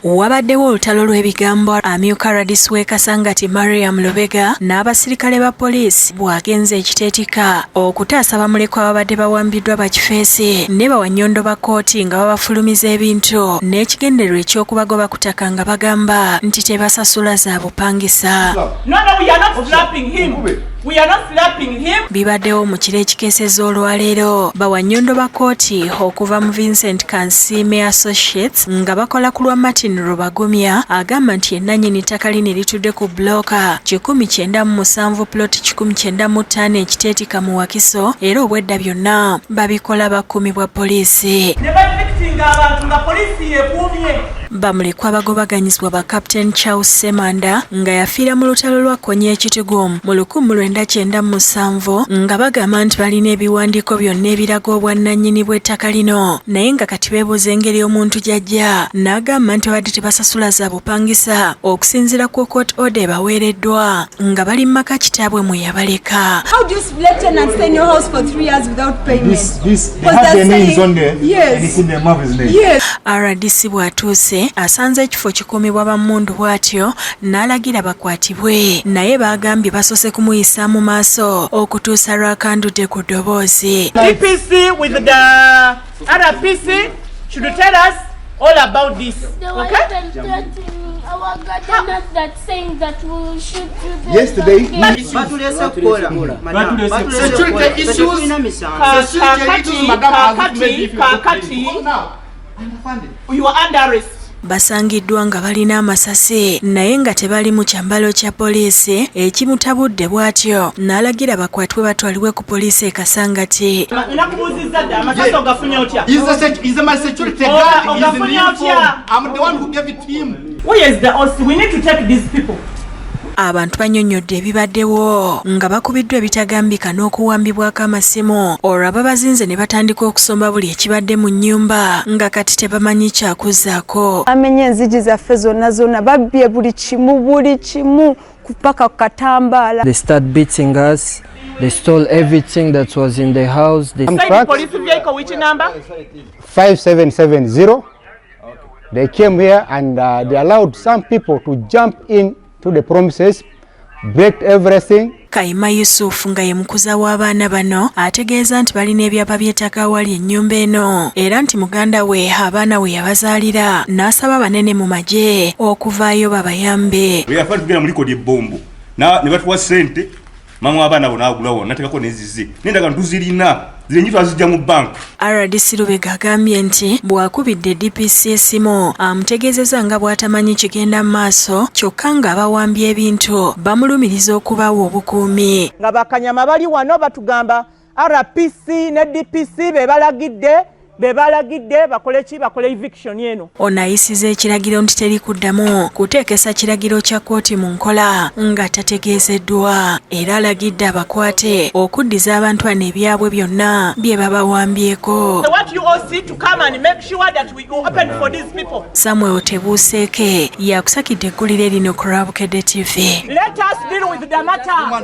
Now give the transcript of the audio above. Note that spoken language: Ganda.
Wabaddewo olutalo lw'ebigambo amyuka RDC w'e Kasangati Lubega n'abasirikale ba poliisi bwagenze ekiteetika okutaasa Ba Mulekwa ababadde bawambiddwa bakifeesi ne bawannyondo ba kkooti nga babafulumiza ebintu n'ekigendererwa eky'okubagoba ku ttaka nga bagamba nti tebasasula za bupangisa. Bibaddewo mu kiro ekikeeseza olwaleero bawannyondo ba kkooti okuva mu Vincent Kansime Associates nga bakola ku lwa Martin Rubagumya agamba nti ennannyini ttaka lino eritudde ku bbulooka 197 plot 195 ekiteetika mu Wakiso era obwedda byonna babikola bakuumi bwa poliisi. Ba Mulekwa Abagobaganyizibwa ba Captain Charles Ssemanda nga yafiira mu lutalo lwa Konye ekitugum mu 1997 nga bagamba nti balina ebiwandiiko byonna ebiraga obwannannyini bw'ettaka lino naye nga kati beebuuza engeri omuntu gy'ajja n'agamba nti badde tebasasula za bupangisa okusinziira ku court order baweereddwa nga bali mu maka kitaabwe mwe yabaleka. How do you split tenant and stay in your house for 3 years without payment? They have their names on there. Yes. And it's in their mother's name. Yes. RDC bw'atuuse asanze ekifo kikuumibwa bammundu bw'atyo n'alagira bakwatibwe naye baagambye basose kumuyisa mu maaso okutuusa lwakandudde ku ddoboozi. DPC with the RDC should tell us all about this. Our government that's saying that we should do this. Yesterday, security issues, Kakati, you are under arrest. Basangiddwa nga balina amasasi naye nga tebali mu kyambalo kya poliisi ekimutabudde bw'atyo n'alagira bakwatibwe batwalibwe ku poliisi e Kasangati. Nakubuuzizza dda amasasi ogafunye otya? He's my security guard. He's in uniform. I'm the one who gave it to him. Where is the OC? We need to take these people. Abantu bannyonnyodde ebibaddewo nga bakubiddwa ebitagambika n'okuwambibwako amasimu olwo ababazinze ne batandika okusomba buli ekibadde mu nnyumba nga kati tebamanyi kyakuzzaako. Amenye enzigi zaffe zonna babbye buli kimu kupaka ku katambaala. They start beating us. They stole everything that was in the house. Police vehicle, which number? 5770. They came here and they allowed some people to jump in to the premises, break everything. Kayima Yusufu nga ye mukuza w'abaana bano ategeeza nti balina ebyapa by'ettaka awali ennyumba eno era nti muganda we abaana we yabazaalira n'asaba banene mu magye okuvaayo babayambe. Yafa tugenda mu likodi ebbombo ne batuwa ssente mama abaana bo n'agulawo nateekako n'ezize nendaga ntuzirina zirenyitwa azijja mu bank. RDC Lubega agambye nti bw'akubidde DPC esimu amutegeezezza nga bw'atamanyi kigenda mu maaso kyokka nga abawambye ebintu bamulumiriza okubawa obukuumi. Nga bakanyama bali wano batugamba RPC ne DPC bebalagidde bakole eviction eno. Ono ayisiza ekiragiro nti teri kuddamu kuteekesa kiragiro kya kkooti mu nkola nga tategeezeddwa era alagidde abakwate okuddiza abantu bano ebyabwe byonna bye babawambyeko. Samuel Tebuuseeke yakusakidde eggulire lino ku Bukedde TV. Let us deal with the matter.